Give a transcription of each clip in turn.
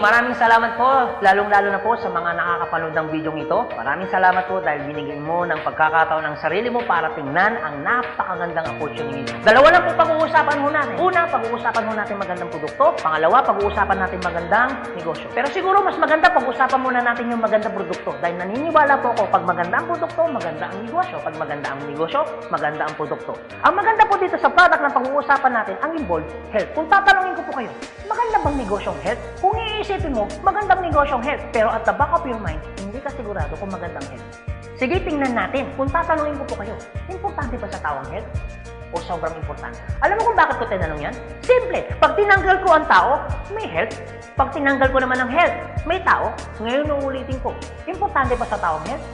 maraming salamat po, lalong-lalo na po sa mga nakakapanood ng video ito. Maraming salamat po dahil binigyan mo ng pagkakataon ng sarili mo para tingnan ang napakagandang opportunity. Dalawa lang po pag-uusapan mo natin. Una, pag-uusapan mo natin magandang produkto. Pangalawa, pag-uusapan natin magandang negosyo. Pero siguro mas maganda pag-uusapan muna natin yung magandang produkto dahil naniniwala po ako pag maganda ang produkto, maganda ang negosyo. Pag maganda ang negosyo, maganda ang produkto. Ang maganda po dito sa product na pag-uusapan natin, ang involved health. Kung tatanungin ko po kayo, maganda bang negosyong health? Kung iisipin mo, magandang negosyong health. Pero at the back of your mind, hindi ka sigurado kung magandang health. Sige, tingnan natin. Kung tatanungin ko po kayo, importante ba sa tao ang health? O sobrang importante? Alam mo kung bakit ko tinanong yan? Simple. Pag tinanggal ko ang tao, may health. Pag tinanggal ko naman ang health, may tao. Ngayon uulitin ko, importante ba sa tao ang health?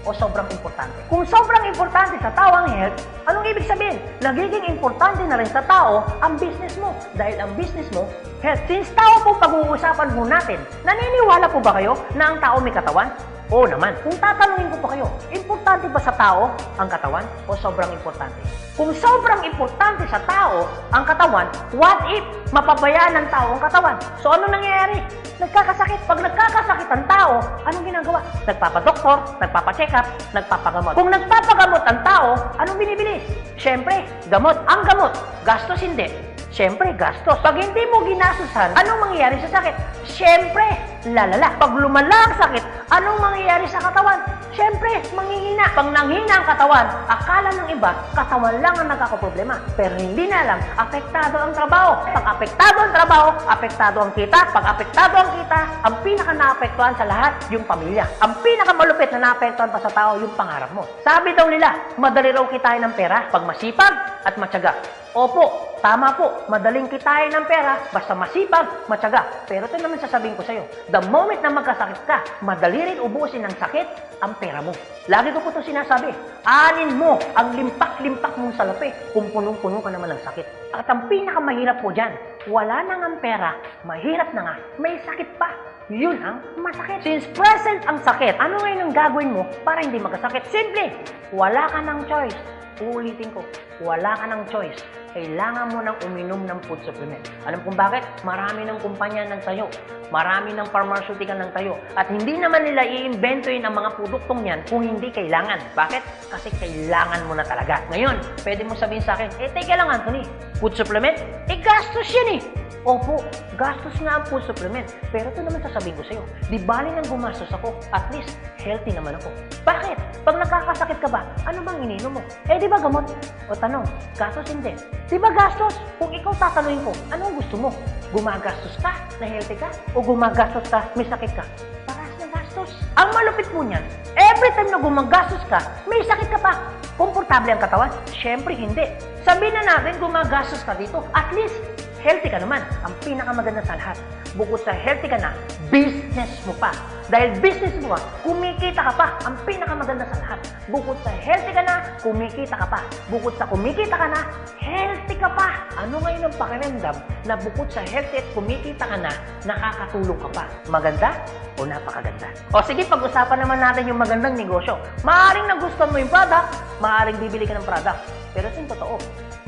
O sobrang importante? Kung sobrang importante sa tao ang health, anong ibig sabihin? Nagiging importante na rin sa tao ang business mo. Dahil ang business mo, health. Since tao po pag-uusapan mo natin, naniniwala po ba kayo na ang tao may katawan? Oo naman. Kung tatanungin ko pa kayo, importante ba sa tao ang katawan o sobrang importante? Kung sobrang importante sa tao ang katawan, what if mapabayaan ng tao ang katawan? So ano nangyayari? Nagkakasakit. Pag nagkakasakit ang tao, anong ginagawa? Nagpapadoktor, nagpapacheck up, nagpapagamot. Kung nagpapagamot ang tao, anong binibili? Siyempre, gamot. Ang gamot, gastos hindi. Siyempre, gastos. Pag hindi mo ginastusan, anong mangyayari sa sakit? Siyempre, lalala. Pag lumala ang sakit, anong mangyayari sa katawan? Siyempre, manghihina. Pag nanghina ang katawan, akala ng iba, katawan lang ang nagkakaproblema. Pero hindi na alam, apektado ang trabaho. Pag apektado ang trabaho, apektado ang kita. Pag apektado ang kita, ang pinaka-naapektuhan sa lahat, yung pamilya. Ang pinaka-malupit na naapektuhan pa sa tao, yung pangarap mo. Sabi daw nila, madali raw kitain ng pera pag masipag at matyaga. Opo, tama po, madaling kitain ng pera basta masipag, matyaga. Pero ito naman sasabihin ko sa'yo, the moment na magkasakit ka, madali rin ubusin ng sakit ang pera mo. Lagi ko po ito sinasabi, anin mo ang limpak-limpak mong salapi kung punong-puno ka naman ng sakit. At ang pinakamahirap po dyan, wala na nga ang pera, mahirap na nga, may sakit pa. Yun ang masakit. Since present ang sakit, ano ngayon ang gagawin mo para hindi magkasakit? Simple, wala ka ng choice. Uulitin ko, wala ka ng choice. Kailangan mo nang uminom ng food supplement. Alam kung bakit? Marami ng kumpanya ng tayo. Marami ng pharmaceutical ng tayo. At hindi naman nila i-inventoyin ang mga produktong yan kung hindi kailangan. Bakit? Kasi kailangan mo na talaga. Ngayon, pwede mo sabihin sa akin, teka lang Anthony, food supplement? Gastos yan eh. Opo, gastos nga ang food supplement. Pero ito naman sasabihin ko sa'yo, di bali nang gumastos ako, at least healthy naman ako. Bakit? Pag nakakasakit ka ba, ano bang ininom mo? Di ba gamot? O tanong, gastos hindi. Di ba gastos? Kung ikaw tatanungin ko, anong gusto mo? Gumagastos ka na healthy ka? O gumagastos ka, may sakit ka? Parehas na gastos. Ang malupit mo niyan, every time na gumagastos ka, may sakit ka pa. Komportable ang katawan? Siyempre hindi. Sabihin na natin gumagastos ka dito, at least healthy ka naman. Ang pinakamaganda sa lahat. Bukod sa healthy ka na, business mo pa. Dahil business mo pa, kumikita ka pa. Ang pinakamaganda sa lahat. Bukod sa healthy ka na, kumikita ka pa. Bukod sa kumikita ka na, healthy ka pa. Ano ngayon ang pakiramdam na bukod sa healthy at kumikita ka na, nakakatulong ka pa? Maganda o napakaganda? O sige, pag-usapan naman natin yung magandang negosyo. Maaaring nagustuhan mo yung product, maaaring bibili ka ng product. Pero ito yung totoo,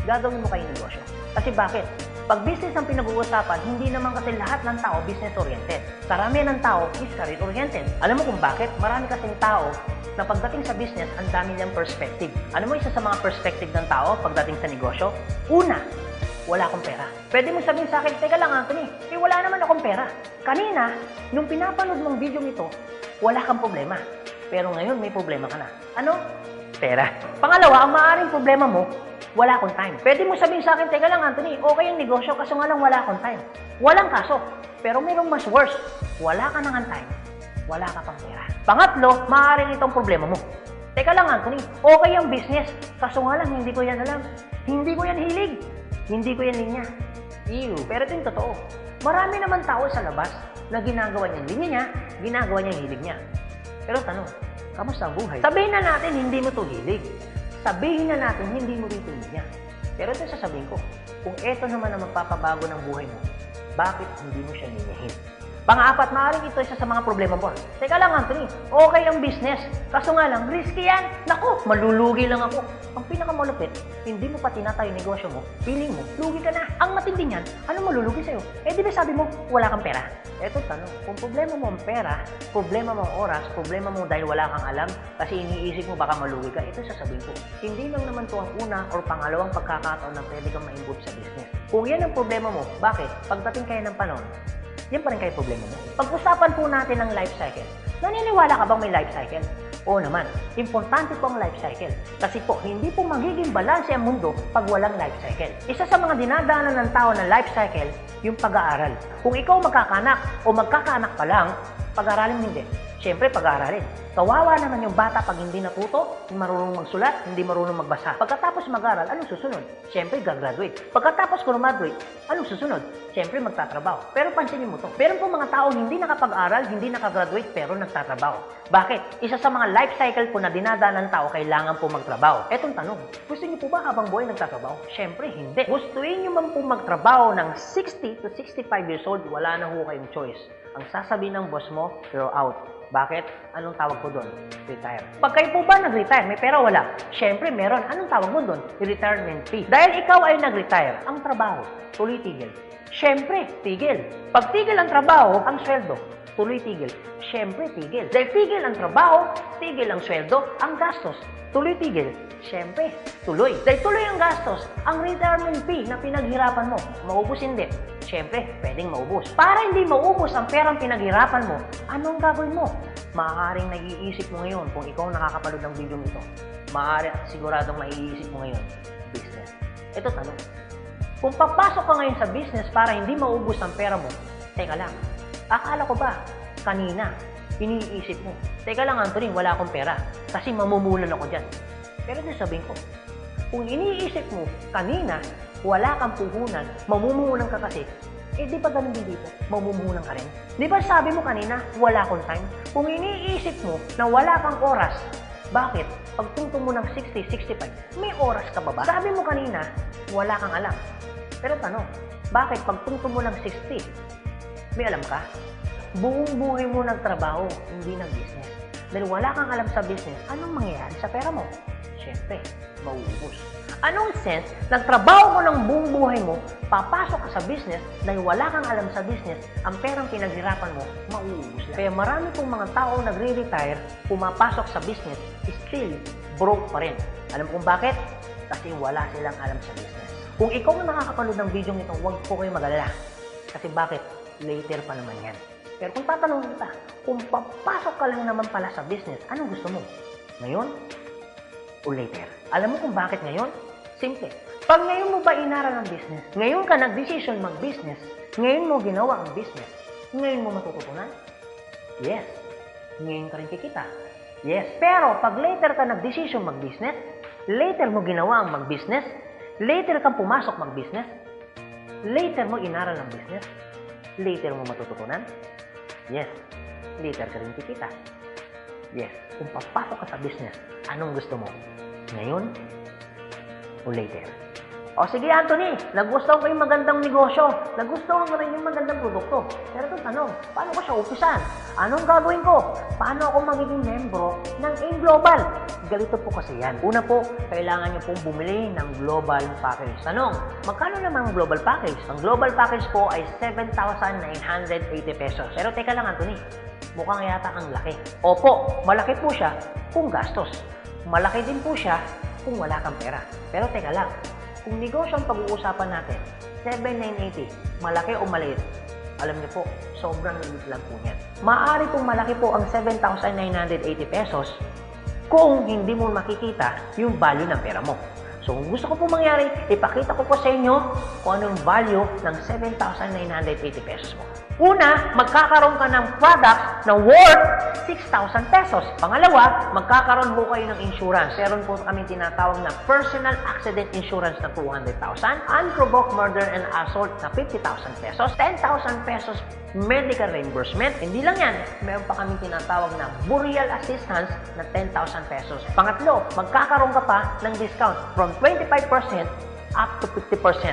gagawin mo kayong negosyo. Kasi bakit? Pag business ang pinag-uusapan, hindi naman kasi lahat ng tao business-oriented. Karamihan ng tao is career-oriented. Alam mo kung bakit? Marami kasing tao na pagdating sa business, ang dami niyang perspective. Alam mo isa sa mga perspective ng tao pagdating sa negosyo? Una, wala akong pera. Pwede mo sabihin sa akin, teka lang Anthony, wala naman akong pera. Kanina, nung pinapanood mong video nito, wala kang problema. Pero ngayon, may problema ka na. Ano? Pera. Pangalawa, ang maaaring problema mo, wala akong time. Pwede mo sabihin sa akin, teka lang Anthony, okay yung negosyo kaso nga lang wala akong time. Walang kaso. Pero mayroong mas worse. Wala ka nang time. Wala ka pang pera. Pangatlo, maaaring itong problema mo. Teka lang Anthony, okay yung business kaso nga lang hindi ko yan alam. Hindi ko yan hilig. Hindi ko yan linya. Ew. Pero ito yung totoo. Marami naman tao sa labas na ginagawa niya yung linya niya, ginagawa niya yung hilig niya. Pero tanong, kamusta ang buhay? Sabihin na natin hindi mo to hilig. Sabihin na natin, hindi mo rito niya. Pero ito sasabihin ko, kung ito naman ang magpapabago ng buhay mo, bakit hindi mo siya ninyahin? Pang-apat, maaaring ito isa sa mga problema mo. Teka lang, Anthony, okay ang business. Kaso nga lang, risky yan. Naku, malulugi lang ako. Ang pinakamalupit, hindi mo pa tinatayo yung negosyo mo, feeling mo, lugi ka na. Ang matindi niyan, ano malulugi sa'yo? Eh di ba sabi mo, wala kang pera? Eto tanong, kung problema mo ang pera, problema mo ang oras, problema mo dahil wala kang alam, kasi iniisip mo baka malugi ka, ito sasabihin ko. Hindi lang naman to ang una or pangalawang pagkakataon na pwede kang ma-involve sa business. Kung yan ang problema mo, bakit? Pagdating kayo ng panahon, yan pa rin kayo problema mo. Pag-usapan po natin ang life cycle. Naniniwala ka bang may life cycle? Oo naman, importante po ang life cycle. Kasi po, hindi po magiging balanse ang mundo pag walang life cycle. Isa sa mga dinadaanan ng tao na life cycle, yung pag-aaral. Kung ikaw magkakaanak o magkakaanak pa lang, pag-aaralin hindi. Siyempre, pag-aaralin. Kawawa naman yung bata pag hindi natuto, hindi marunong magsulat, hindi marunong magbasa. Pagkatapos mag-aral, anong susunod? Siyempre, gagraduate. Pagkatapos graduate, anong susunod? Siyempre, magtatrabaho. Pero pansinin mo to. Meron po mga tao hindi nakapag-aral, hindi nakagraduate, pero nagtatrabaho. Bakit? Isa sa mga life cycle po na dinadaan ng tao, kailangan po magtrabaho. Etong tanong, gusto niyo po ba habang buhay nagtatrabaho? Siyempre, hindi. Gustuin niyo man po magtrabaho ng 60 to 65 years old, wala na ho kayong choice. Ang sasabihin ng boss mo, you're out. Bakit? Anong tawag ko doon? Retire. Pag kayo po ba nag-retire, may pera wala? Siyempre, meron. Anong tawag mo doon? Retirement fee. Dahil ikaw ay nag-retire, ang trabaho, tuloy-tigil. Siyempre, tigil. Pag tigil ang trabaho, ang sweldo, tuloy-tigil. Siyempre, tigil. Dahil tigil ang trabaho, tigil ang sweldo, ang gastos, tuloy-tigil. Siyempre, tuloy. Dahil tuloy ang gastos, ang retirement fee na pinaghirapan mo, maubos hindi. Siyempre, pwedeng maubos. Para hindi maubos ang perang pinaghirapan mo, anong gagawin mo? Maaaring nag-iisip mo ngayon kung ikaw nakakapanood ng video nito. Maaari at siguradong maiisip mo ngayon, business. Ito tanong. Kung papasok ka ngayon sa business para hindi maubos ang pera mo, teka lang, akala ko ba, kanina, iniisip mo, teka lang Anthony, wala akong pera kasi mamumulan ako dyan. Pero sabihin ko, kung iniisip mo, kanina, wala kang puhunan, mamumuhunan ka kasi, eh di ba ganun din dito? Mamumuhunan ka rin. Di ba sabi mo kanina, wala akong time? Kung iniisip mo na wala kang oras, bakit? Pag tungtong mo ng 60, 65, may oras ka ba ba? Sabi mo kanina, wala kang alam. Pero tanong, bakit pag tungtong mo ng 60, may alam ka? Buong buhay mo nagtrabaho, hindi nag-business. Dahil wala kang alam sa business, anong mangyayari sa pera mo? Siyempre, mauubos. Anong sense, nagtrabaho mo ng buong buhay mo, papasok ka sa business, dahil wala kang alam sa business, ang perang pinaghirapan mo, mauubos lang. Kaya marami pong mga tao nagre-retire, pumapasok sa business, still broke pa rin. Alam kung bakit? Kasi wala silang alam sa business. Kung ikaw ang nakakapanood ng video nito, huwag po kayo mag-alala. Kasi bakit? Later pa naman yan. Pero kung tatanungin kita, kung papasok ka lang naman pala sa business, anong gusto mo? Ngayon o later? Alam mo kung bakit ngayon? Simple. Pag ngayon mo ba inaral ang business, ngayon ka nag-decision mag-business, ngayon mo ginawa ang business, ngayon mo matututunan? Yes. Ngayon ka rin kikita? Yes. Pero pag later ka nag-decision mag-business, later mo ginawa ang mag-business, later kang pumasok mag-business, later mo inaral ang business, later mo matututunan? Yes. Later ka rin kikita? Yes. Kung papasok ka sa business, anong gusto mo? Ngayon o later? O sige Anthony, nagustuhan ko yung magandang negosyo, nagustuhan ko rin yung magandang produkto. Pero ito tanong, paano ko siya umpisan? Anong gagawin ko? Paano ako magiging membro ng AIM Global? Ganito po kasi yan. Una po, kailangan nyo pong bumili ng global package. Tanong, magkano naman ang global package? Ang global package po ay 7,980 pesos. Pero teka lang Anthony, mukhang yata ang laki. Opo, malaki po siya kung gastos. Malaki din po siya kung wala kang pera. Pero teka lang, kung negosyo ang pag-uusapan natin, 7,980, malaki o maliit? Alam niyo po, sobrang liit lang po yan. Maaari pong malaki po ang 7,980 pesos kung hindi mo makikita yung value ng pera mo. So kung gusto ko po mangyari, ipakita ko po sa inyo kung anong value ng 7,980 pesos mo. Una, magkakaroon ka ng product na worth 6,000 pesos. Pangalawa, magkakaroon po kayo ng insurance. Meron po kami tinatawag na personal accident insurance na 200,000, unprovoked murder and assault na 50,000 pesos, 10,000 pesos medical reimbursement. Hindi lang yan, meron pa kami tinatawag na burial assistance na 10,000 pesos. Pangatlo, magkakaroon ka pa ng discount from 25% up to 50%.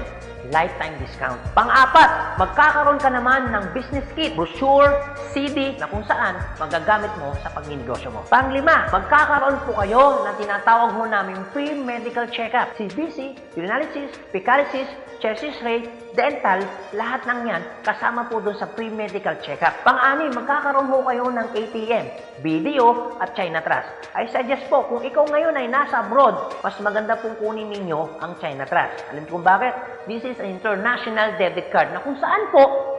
lifetime discount. Pang-apat, magkakaroon ka naman ng business kit, brochure, CD na kung saan magagamit mo sa pagninegosyo mo. Pang-lima, magkakaroon po kayo ng tinatawag mo namin free medical check-up. CBC, urinalysis, fecalysis, chest x-ray, dental, lahat ng yan kasama po doon sa free medical check-up. Pang-ani, magkakaroon po kayo ng ATM, BDO at China Trust. I suggest po, kung ikaw ngayon ay nasa abroad, mas maganda pong kunin ninyo ang China Trust. Alam kung bakit? This is an international debit card na kung saan po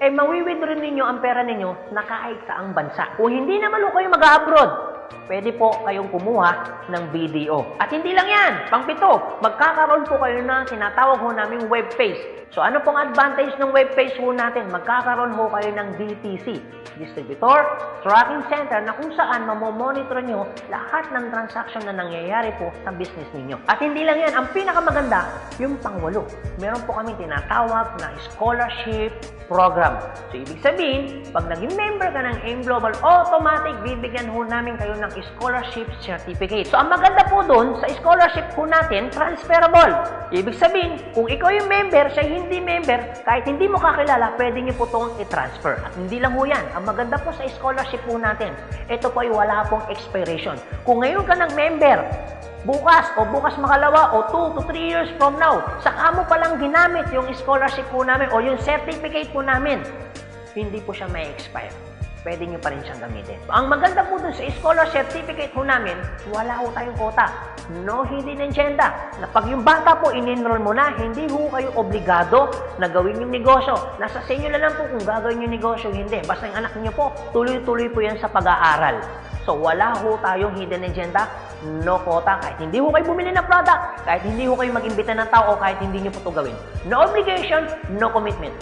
mawi-withdraw ninyo ang pera ninyo na kahit saang bansa. Kung hindi naman kayo mag-abroad, pwede po kayong kumuha ng BDO. At hindi lang yan, pang-pito, magkakaroon po kayo ng tinatawag ho namin web page. So ano pong advantage ng web page ho natin? Magkakaroon ho kayo ng DTC, Distributor Tracking Center, na kung saan mamomonitor nyo lahat ng transaction na nangyayari po sa business ninyo. At hindi lang yan, ang pinakamaganda, yung pang-walo. Meron po kami tinatawag na scholarship program. So, ibig sabihin, pag naging member ka ng AIM Global, automatic bibigyan ho namin kayo ng scholarship certificate. So, ang maganda po doon, sa scholarship po natin, transferable. Ibig sabihin, kung ikaw yung member, siya hindi member, kahit hindi mo kakilala, pwede niyo po itong i-transfer. At hindi lang ho yan. Ang maganda po sa scholarship po natin, ito po ay wala pong expiration. Kung ngayon ka ng member, bukas o bukas makalawa o 2 to 3 years from now, saka mo palang ginamit yung scholarship po namin o yung certificate po namin, hindi po siya may expire. Pwede nyo pa rin siyang gamitin. Ang maganda po dun sa scholarship certificate po namin, wala ho tayong quota. No hidden agenda. Na pag yung bata po in-enroll mo na, hindi ho kayo obligado na gawin yung negosyo. Nasa sa inyo na lang po kung gagawin yung negosyo, hindi. Basta yung anak niyo po, tuloy-tuloy po yan sa pag-aaral. So, wala ho tayong hidden agenda, no quota. Kahit hindi ho kayo bumili ng product, kahit hindi ho kayo mag-imbita ng tao, kahit hindi nyo po ito gawin. No obligation, no commitment.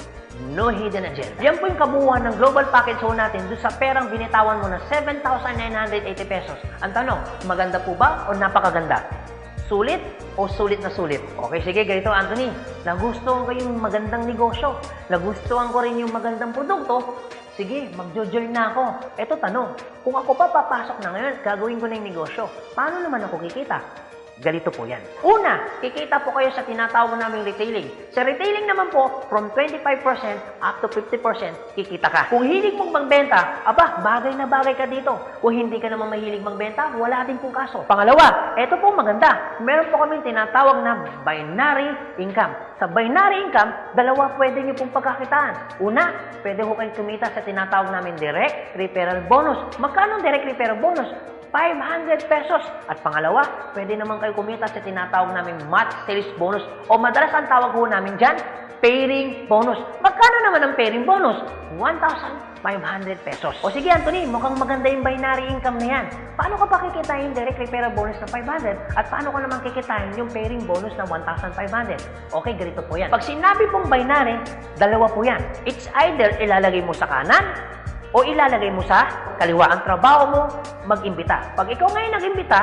No hidden agenda. Yan po yung kabuuan ng global package ho natin doon sa perang binitawan mo na 7,980 pesos. Ang tanong, maganda po ba o napakaganda? Sulit o sulit na sulit? Okay, sige, ganito Anthony. Nagustuhan ko yung magandang negosyo. Nagustuhan ko rin yung magandang produkto. Sige, magjo-join na ako. Eto tanong, kung ako pa papasok na ngayon, gagawin ko na yung negosyo, paano naman ako kikita? Ganito po yan. Una, kikita po kayo sa tinatawag naming retailing. Sa retailing naman po, from 25% up to 50%, kikita ka. Kung hilig mong magbenta, aba, bagay na bagay ka dito. Kung hindi ka naman mahilig magbenta, wala din pong kaso. Pangalawa, eto po maganda. Meron po kami tinatawag na binary income. Sa binary income, dalawa pwede nyo pong pagkakitaan. Una, pwede ko kayong kumita sa tinatawag namin direct referral bonus. Magkano direct referral bonus? 500 pesos. At pangalawa, pwede naman kayo kumita sa tinatawag namin match sales bonus o madalas ang tawag ho namin dyan, pairing bonus. Magkano naman ang pairing bonus? 1,500 pesos. O sige Anthony, mukhang maganda yung binary income na yan. Paano ka pa kikitain yung direct referral bonus na 500 at paano ka naman kikitain yung pairing bonus na 1,500? Okay, ganito po yan. Pag sinabi pong binary, dalawa po yan. It's either ilalagay mo sa kanan o ilalagay mo sa kaliwa. Ang trabaho mo, mag-imbita. Pag ikaw ngayon nag-imbita,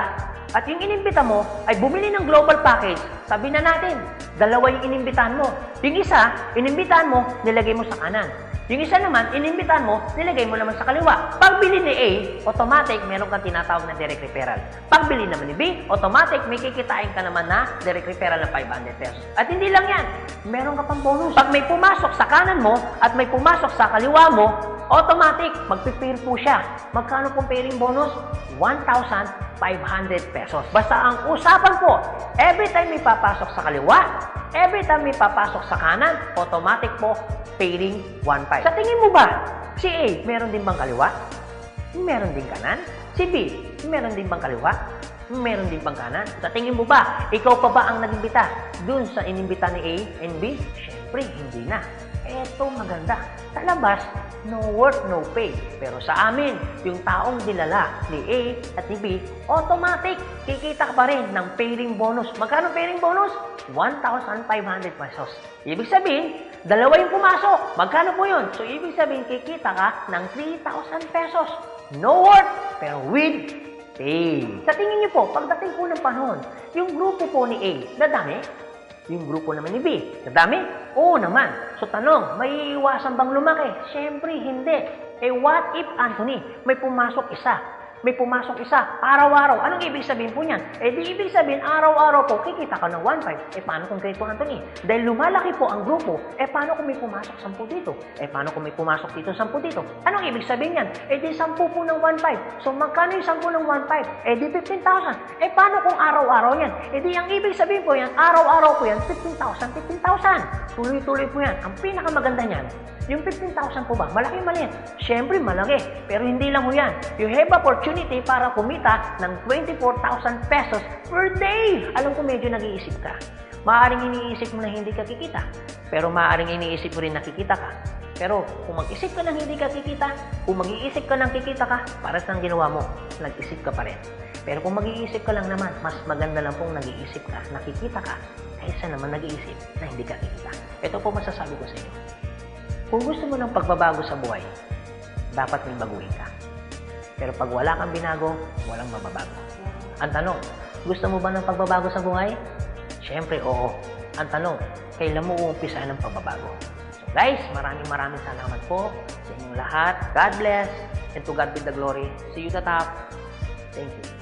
at yung inimbita mo ay bumili ng global package, sabi na natin, dalawa yung inimbitahan mo. Yung isa, inimbitahan mo, nilagay mo sa kanan. Yung isa naman, inimbitahan mo, nilagay mo naman sa kaliwa. Pagbili ni A, automatic, meron kang tinatawag na direct referral. Pagbili naman ni B, automatic, may kikitain ka naman na direct referral ng 500 pesos. At hindi lang yan, meron ka pang bonus. Pag may pumasok sa kanan mo at may pumasok sa kaliwa mo, automatic, magpipair po siya. Magkano pong pairing bonus? 1,500 pesos. Basta ang usapan po, every time may papasok sa kaliwa, every time may papasok sa kanan, automatic po, pairing 1,500. Sa tingin mo ba, si A, meron din bang kaliwa? Meron din kanan? Si B, meron din bang kaliwa? Meron din bang kanan? Sa tingin mo ba, ikaw pa ba ang nag-imbita dun sa inimbita ni A and B? Siyempre, hindi na. Eto maganda. Sa labas, no work, no pay. Pero sa amin, yung taong dilala ni A at ni B, automatic, kikita ka pa rin ng pairing bonus. Magkano pairing bonus? 1,500 pesos. Ibig sabihin, dalawa yung pumasok. Magkano po yun? So, ibig sabihin, kikita ka ng 3,000 pesos. No work, pero with pay. Sa tingin niyo po, pagdating po ng panahon, yung grupo po ni A, nadami? Yung grupo naman ni B, nadami? Oo naman. So tanong, may iwasan bang lumaki? Siyempre, hindi. Eh what if, Anthony, may pumasok isa? may pumasok isa, araw-araw. Anong ibig sabihin po niyan? Di ibig sabihin, araw-araw po, kikita ka ng 1.5. Paano kung Grade 2, Anthony? Dahil lumalaki po ang grupo, paano kung may pumasok 10 dito? Paano kung may pumasok dito 10 dito? Anong ibig sabihin niyan? Di 10 po ng 1.5. So, magkano yung 10 ng 1.5? Di 15,000. Paano kung araw-araw yan? Di ang ibig sabihin po yan, araw-araw po yan, 15,000, 15,000. Tuloy-tuloy po yan. Ang pinakamaganda niyan, yung 15,000 po ba? Malaki maliit? Siyempre malaki. Pero hindi lang po yan. You have opportunity para kumita ng 24,000 pesos per day. Alam ko medyo nag-iisip ka. Maaaring iniisip mo na hindi ka kikita. Pero maaaring iniisip mo rin na kikita ka. Pero kung mag-isip ka ng hindi ka kikita, kung mag-iisip ka ng kikita ka, para sa ginawa mo, nag-isip ka pa rin. Pero kung mag-iisip ka lang naman, mas maganda lang pong nag-iisip ka, nakikita ka, kaysa naman nag-iisip na hindi ka kikita. Ito po masasabi ko sa inyo. Kung gusto mo ng pagbabago sa buhay, dapat may baguhin ka. Pero pag wala kang binago, walang mababago. Ang tanong, gusto mo ba ng pagbabago sa buhay? Siyempre, oo. Ang tanong, kailan mo uumpisahan ng pagbabago? So guys, maraming salamat po sa inyong lahat. God bless, and to God be the glory. See you at the top. Thank you.